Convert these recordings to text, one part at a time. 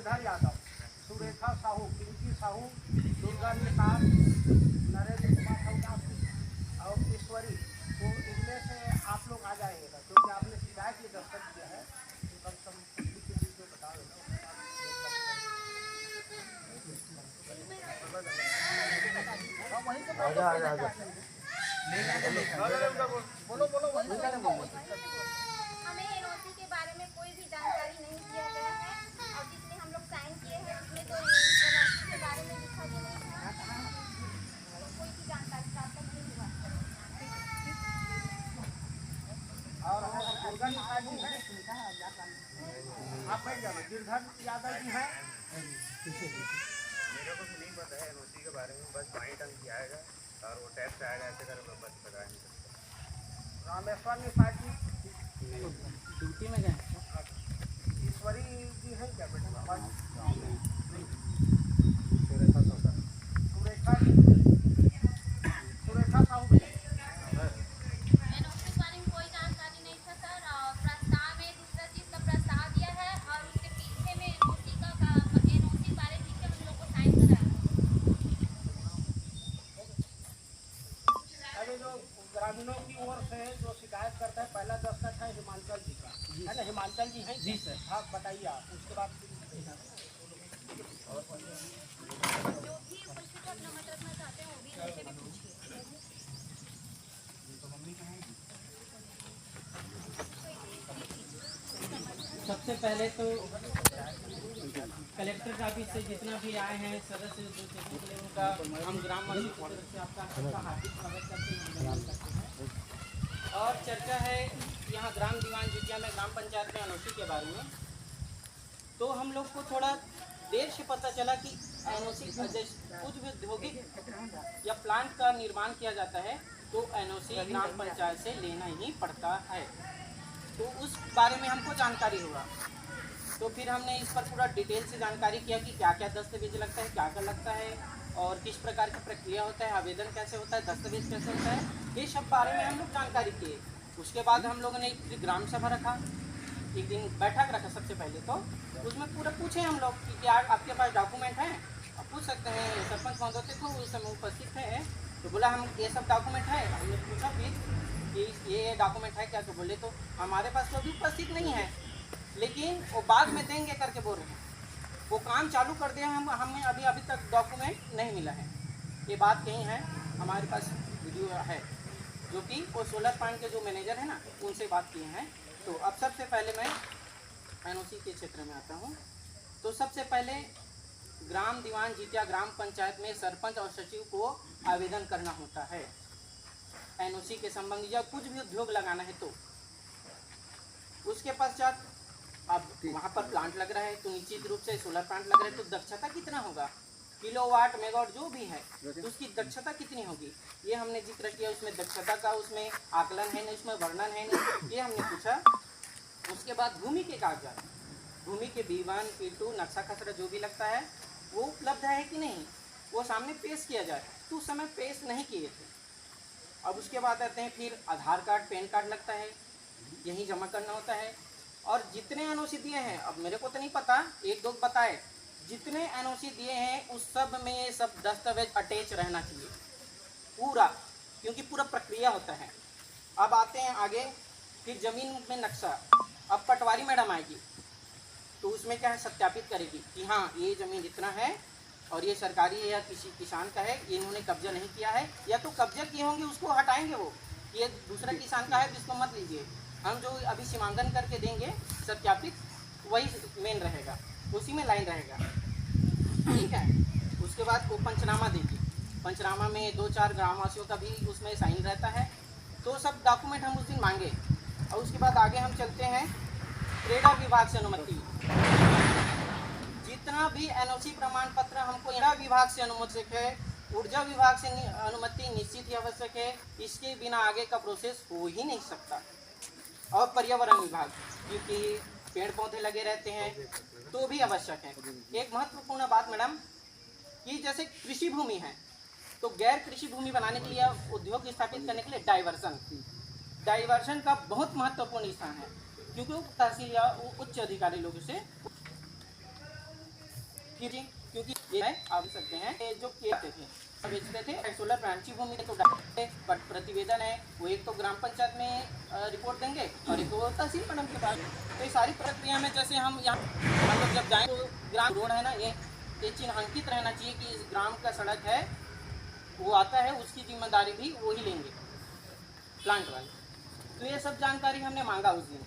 गिरधर यादव, सुरेखा साहू, पिंकी साहू, दुर्गा निषाद, नरेंद्र कुमार हवदास और ईश्वरी। तो इनमें से आप लोग आ जाएंगे क्योंकि आपने शिकायत ये दस्तखत किया है तो कम से कम पुलिस के लिए बता देना। वहीं से बोलो बोलो वहीं से हमें एनओसी के बारे में कोई भी जानकारी नहीं दिया गया है और जिसमें हम लोग साइन किए हैं उसमें तो एनओसी के बारे में लिखा भी नहीं है, तो कोई भी जानकारी प्राप्त नहीं हुआ। और दुर्गा निषाद जी हैं, आप बैठ जाना। गिरधर यादव जी हैं। मेरे को नहीं पता है एनओसी के बारे में, बस पॉइंट अंक किया आएगा और वो टैक्स आएगा ऐसे कर बस पता नहीं सकता। रामेश्वर निषाद जी ड्यूटी में गए। ईश्वरी जी हैं क्या बेटा? सुरेखा साहू एनओसी के बारे में कोई जानकारी नहीं था सर। प्रस्ताव में दूसरा चीज का प्रस्ताव दिया है और उसके पीछे में एनओसी बारे लिख के हम लोग को साइन कराया। अरे जो ग्रामीणों की ओर से जो शिकायत करता है, पहला दस्तखत है हिमांचल जी का, है ना? हिमांचल जी हैं जी सर। हाँ बताइए आप, उसके बाद जो भी कुछ को अपना मत रखना चाहते हैं वो भी इनसे भी पूछिए। सबसे पहले तो कलेक्टर ऑफिस से जितना भी आए हैं सदस्य जो चेकिंग के लिए उनका हम ग्राम वासी की तरफ से आपका हार्दिक स्वागत करते हैं, धन्यवाद करते हैं। और चर्चा है यहाँ ग्राम दीवान जितिया में ग्राम पंचायत में एनओसी के बारे में। तो हम लोग को थोड़ा देर से पता चला कि एनओसी कुछ भी औद्योगिक या प्लांट का निर्माण किया जाता है तो एनओसी ग्राम पंचायत से लेना ही पड़ता है। तो उस बारे में हमको जानकारी हुआ तो फिर हमने इस पर पूरा डिटेल से जानकारी किया कि क्या क्या दस्तावेज लगता है, क्या क्या लगता है और किस प्रकार की प्रक्रिया होता है, आवेदन कैसे होता है, दस्तावेज कैसे होता है, ये सब बारे में हम लोग जानकारी किए। उसके बाद हम लोगों ने एक ग्राम सभा रखा, एक दिन बैठक रखा। सबसे पहले तो उसमें पूरा पूछे हम लोग कि क्या आपके पास डॉक्यूमेंट हैं, आप पूछ सकते हैं। सरपंच महोदय थे उस समय उपस्थित थे तो बोला हम ये सब डॉक्यूमेंट है। हमने पूछा फिर कि ये डॉक्यूमेंट है क्या, तो बोले तो हमारे पास तो अभी उपस्थित नहीं है लेकिन वो बाद में देंगे करके बोल रहे हैं। वो काम चालू कर दिया, हमें अभी तक डॉक्यूमेंट नहीं मिला है। ये बात कहीं है, हमारे पास वीडियो है जो कि वो सोलर प्लांट के जो मैनेजर है ना उनसे बात किए हैं। तो अब सबसे पहले मैं एनओसी के क्षेत्र में आता हूँ। तो सबसे पहले ग्राम दीवान जितिया ग्राम पंचायत में सरपंच और सचिव को आवेदन करना होता है एनओसी के संबंध या कुछ भी उद्योग लगाना है। तो उसके पश्चात अब वहाँ पर प्लांट लग रहा है तो निश्चित रूप से सोलर प्लांट लग रहा है तो दक्षता कितना होगा, किलोवाट मेगावाट जो भी है तो उसकी दक्षता कितनी होगी ये हमने जिक्र किया। उसमें दक्षता का उसमें आकलन है नहीं, उसमें वर्णन है नहीं, ये हमने पूछा। उसके बाद भूमि के कागजात, भूमि के B1 P2 नक्शा खसरा जो भी लगता है वो उपलब्ध है कि नहीं, वो सामने पेश किया जाए। तो उस समय पेश नहीं किए थे। अब उसके बाद आते हैं फिर आधार कार्ड पैन कार्ड लगता है, यही जमा करना होता है। और जितने एनओसी दिए हैं, अब मेरे को तो नहीं पता, एक दो बताए, जितने एनओसी दिए हैं उस सब में ये सब दस्तावेज अटैच रहना चाहिए पूरा, क्योंकि पूरा प्रक्रिया होता है। अब आते हैं आगे फिर ज़मीन में नक्शा। अब पटवारी मैडम आएगी तो उसमें क्या है सत्यापित करेगी कि हाँ ये ज़मीन इतना है और ये सरकारी है या किसी किसान का है, इन्होंने कब्जा नहीं किया है, या तो कब्जा किए होंगे उसको हटाएंगे वो, ये दूसरा किसान का है जिसको मत लीजिए, हम जो अभी सीमांकन करके देंगे सत्यापित वही मेन रहेगा, उसी में लाइन रहेगा, ठीक है। उसके बाद वो पंचनामा देगी, पंचनामा में 2-4 ग्रामवासियों का भी उसमें साइन रहता है। तो सब डॉक्यूमेंट हम उस दिन मांगे। और उसके बाद आगे हम चलते हैं क्रेडा विभाग से अनुमति। जितना भी एनओसी प्रमाण पत्र हमको क्रेडा विभाग से अनुमति है, ऊर्जा विभाग से अनुमति निश्चित ही आवश्यक है, इसके बिना आगे का प्रोसेस हो ही नहीं सकता। और पर्यावरण विभाग, क्योंकि पेड़ पौधे लगे रहते हैं तो भी आवश्यक है। एक महत्वपूर्ण बात मैडम कि जैसे कृषि भूमि है तो गैर कृषि भूमि बनाने के लिए, उद्योग स्थापित करने के लिए डाइवर्सन का बहुत महत्वपूर्ण स्थान है, क्योंकि तहसील या उच्च अधिकारी लोगों से क्योंकि ये है आप देख सकते हैं ये जो कहते थे बेचते थे सोलर प्लांट की भूमि तो डालते बट प्रतिवेदन है वो एक तो ग्राम पंचायत में रिपोर्ट देंगे और एक तो तहसील मैडम के पास। तो ये सारी प्रक्रिया में जैसे हम यहाँ मतलब जब जाएँ तो ग्राम रोड है ना ये चिन्हांकित रहना चाहिए कि इस ग्राम का सड़क है वो आता है, उसकी जिम्मेदारी भी वो ही लेंगे प्लांट वाले। तो ये सब जानकारी हमने मांगा उस दिन,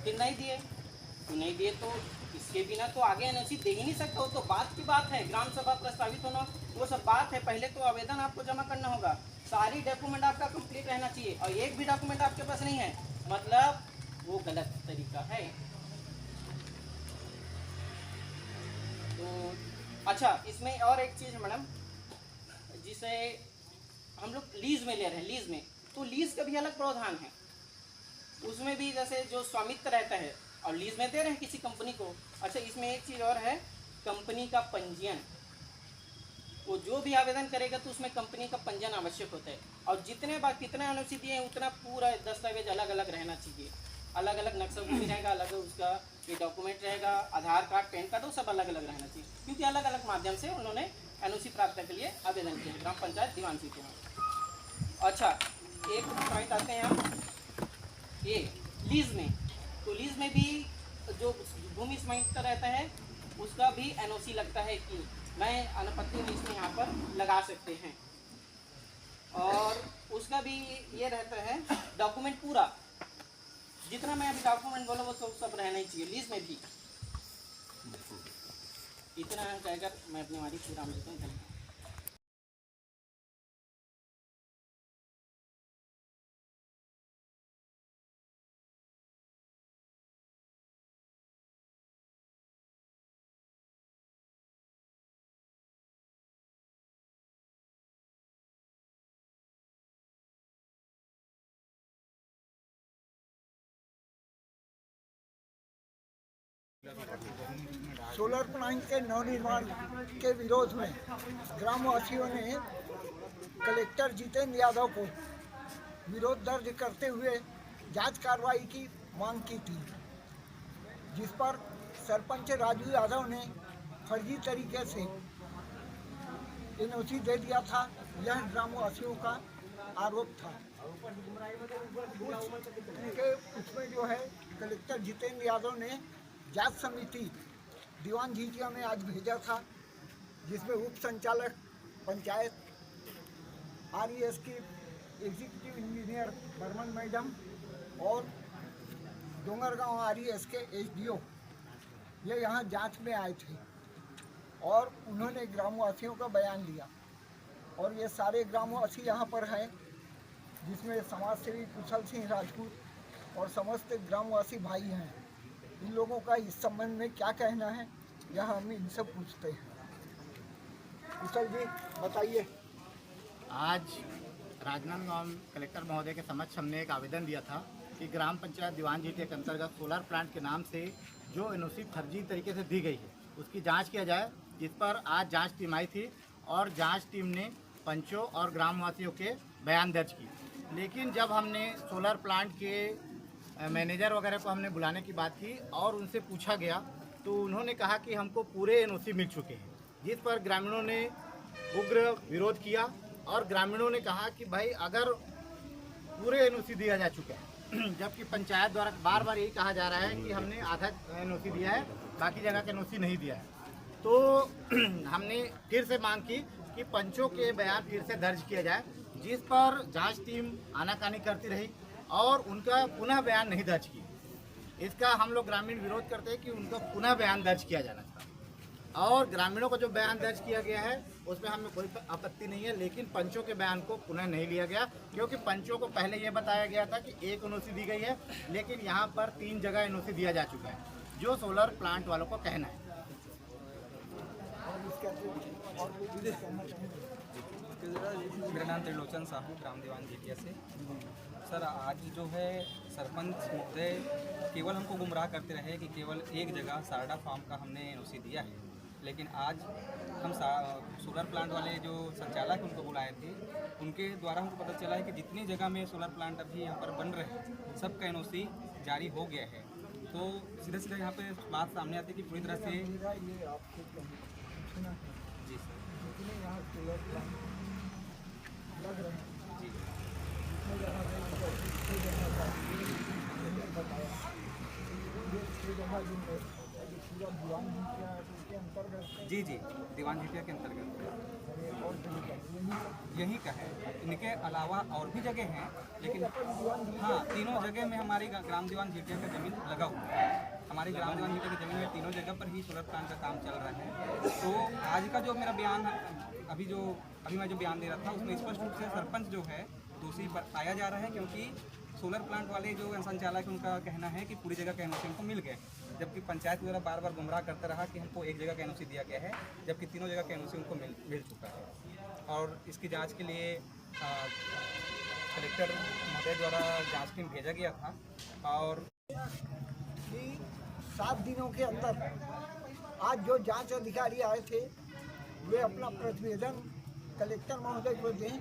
फिर नहीं दिए तो इसके बिना तो आगे एनओसी दे ही नहीं सकते। वो तो बात की बात है, ग्राम सभा प्रस्तावित होना वो सब बात है। पहले तो आवेदन आपको जमा करना होगा, सारी डॉक्यूमेंट आपका कंप्लीट रहना चाहिए और एक भी डॉक्यूमेंट आपके पास नहीं है मतलब वो गलत तरीका है। तो अच्छा इसमें और एक चीज़ मैडम, जिसे हम लोग लीज में ले रहे हैं, लीज में तो लीज का भी अलग प्रावधान है। उसमें भी जैसे जो स्वामित्व रहता है और लीज में दे रहे हैं किसी कंपनी को। अच्छा इसमें एक चीज़ और है, कंपनी का पंजीयन, वो जो भी आवेदन करेगा तो उसमें कंपनी का पंजीयन आवश्यक होता है और जितने बार कितना एनओसी दिए हैं उतना पूरा दस्तावेज अलग अलग रहना चाहिए, अलग अलग नक्शा भी रहेगा, अलग उसका ये डॉक्यूमेंट रहेगा, आधार कार्ड पैन कार्ड वो सब अलग अलग रहना चाहिए क्योंकि अलग अलग माध्यम से उन्होंने एनओसी प्राप्त के लिए आवेदन किया ग्राम पंचायत दीवान सी के यहाँ। अच्छा एक पॉइंट आते हैं हम ये लीज में, तो लीज में भी जो भूमि स्वामित्व रहता है उसका भी एनओसी लगता है कि मैं अनापत्ति लीज में यहाँ पर लगा सकते हैं और उसका भी ये रहता है डॉक्यूमेंट पूरा जितना मैं अभी डॉक्यूमेंट बोला वो सब रहना ही चाहिए लीज में भी। इतना कहकर मैं अपनी हमारी पूरा देता हूँ। सोलर प्लांट के नवनिर्माण के विरोध में ग्रामवासियों ने कलेक्टर जितेंद्र यादव को विरोध दर्ज करते हुए जांच कार्रवाई की मांग की थी, जिस पर सरपंच राजू यादव ने फर्जी तरीके से एनओसी दे दिया था। यह ग्रामवासियों का आरोप था। उसमें जो है कलेक्टर जितेंद्र यादव ने जांच समिति दीवान झीझिया में आज भेजा था, जिसमें उप संचालक पंचायत आरईएस की एग्जीक्यूटिव इंजीनियर बर्मन मैडम और डोंगरगांव आरईएस के एसडीओ ये यहाँ जांच में आए थे और उन्होंने ग्रामवासियों का बयान लिया और ये सारे ग्रामवासी यहाँ पर हैं, जिसमें समाज सेवी कुशल सिंह राजपूत और समस्त ग्रामवासी भाई हैं। इन लोगों का इस संबंध में क्या कहना है यह हम इनसे पूछते हैं। कुशल जी बताइए। आज राजनांदगांव कलेक्टर महोदय के समक्ष हमने एक आवेदन दिया था कि ग्राम पंचायत दीवान झीझिया के अंतर्गत सोलर प्लांट के नाम से जो एनओसी फर्जी तरीके से दी गई है उसकी जांच किया जाए, जिस पर आज जांच टीम आई थी और जांच टीम ने पंचों और ग्रामवासियों के बयान दर्ज किए। लेकिन जब हमने सोलर प्लांट के मैनेजर वगैरह को हमने बुलाने की बात की और उनसे पूछा गया तो उन्होंने कहा कि हमको पूरे एनओसी मिल चुके हैं, जिस पर ग्रामीणों ने उग्र विरोध किया और ग्रामीणों ने कहा कि भाई अगर पूरे एनओसी दिया जा चुका है जबकि पंचायत द्वारा बार बार यही कहा जा रहा है कि हमने आधा एनओसी दिया है, बाकी जगह का एनओसी नहीं दिया है। तो हमने फिर से मांग की कि पंचों के बयान फिर से दर्ज किया जाए, जिस पर जांच टीम आनाकानी करती रही और उनका पुनः बयान नहीं दर्ज किया। इसका हम लोग ग्रामीण विरोध करते हैं कि उनका पुनः बयान दर्ज किया जाना चाहिए और ग्रामीणों को जो बयान दर्ज किया गया है उसमें हमें कोई आपत्ति नहीं है, लेकिन पंचों के बयान को पुनः नहीं लिया गया क्योंकि पंचों को पहले ये बताया गया था कि एक एनओसी दी गई है, लेकिन यहाँ पर 3 जगह एनओसी दिया जा चुका है, जो सोलर प्लांट वालों को कहना है। मेरा नाम त्रिलोचन साहू ग्राम दीवान झीझिया से। सर आज जो है सरपंच महोदय केवल हमको गुमराह करते रहे कि केवल एक जगह सारडा फार्म का हमने एनओसी दिया है, लेकिन आज हम सोलर प्लांट वाले जो संचालक उनको बुलाए थे उनके द्वारा हमको पता चला है कि जितनी जगह में सोलर प्लांट अभी यहाँ पर बन रहे हैं सबका एनओसी जारी हो गया है। तो सीधा सीधा यहाँ पे बात सामने आती है कि पूरी तरह से देखना है जी सर जितने यहाँ सोलर प्लांट लग रहे हैं जी जितने जगह पे उनको 6 जगह का मैंने बताया ये 6 जगह जो है ये पूरा दीवान झीटिया के अंतर्गत है जी जी दीवान झीटिया के अंतर्गत ये और जगह यही यहीं का है। इनके अलावा और भी जगह हैं, लेकिन दीवान झीटिया हाँ तीनों जगह में हमारी ग्राम दीवान झीटिया का ज़मीन लगा हुआ है। हमारी ग्राम दीवान झीटिया की ज़मीन में तीनों जगह पर ही सोलर प्लांट का काम चल रहा है। तो आज का जो मेरा बयान अभी मैं जो बयान दे रहा था उसमें स्पष्ट रूप से सरपंच जो है दोषी पाया जा रहा है, क्योंकि सोलर प्लांट वाले जो संचालक उनका कहना है कि पूरी जगह का एनओसी उनको मिल गए, जबकि पंचायत द्वारा बार बार गुमराह करता रहा कि हमको एक जगह का एनओसी दिया गया है, जबकि तीनों जगह का एनओसी उनको मिल चुका है। और इसकी जांच के लिए कलेक्टर महोदय द्वारा जांच टीम भेजा गया था और कि 7 दिनों के अंदर आज जो जांच अधिकारी आए थे वे अपना प्रतिवेदन कलेक्टर महोदय को दें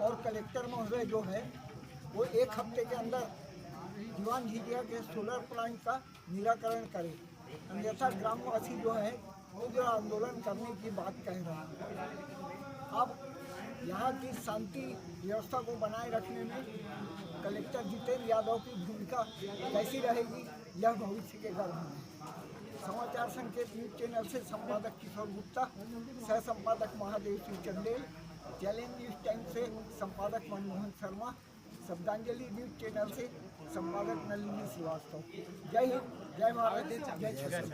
और कलेक्टर महोदय जो है वो 1 हफ्ते के अंदर दीवान झीटिया के सोलर प्लांट का निराकरण करें, अन्यथा ग्रामवासी जो है वो जो आंदोलन करने की बात कह रहे हैं। अब यहाँ की शांति व्यवस्था को बनाए रखने में कलेक्टर जितेंद्र यादव की भूमिका कैसी रहेगी यह भविष्य के गर्भ में। समाचार संकेत न्यूज चैनल से संपादक किशोर गुप्ता, सह संपादक Mahadev Singh Chandel, challenge news time से संपादक मनमोहन शर्मा, शब्दांजलि न्यूज चैनल से संपादक नलिनी श्रीवास्तव। जय हिंद, जय भारत, जय छत्तीसगढ़।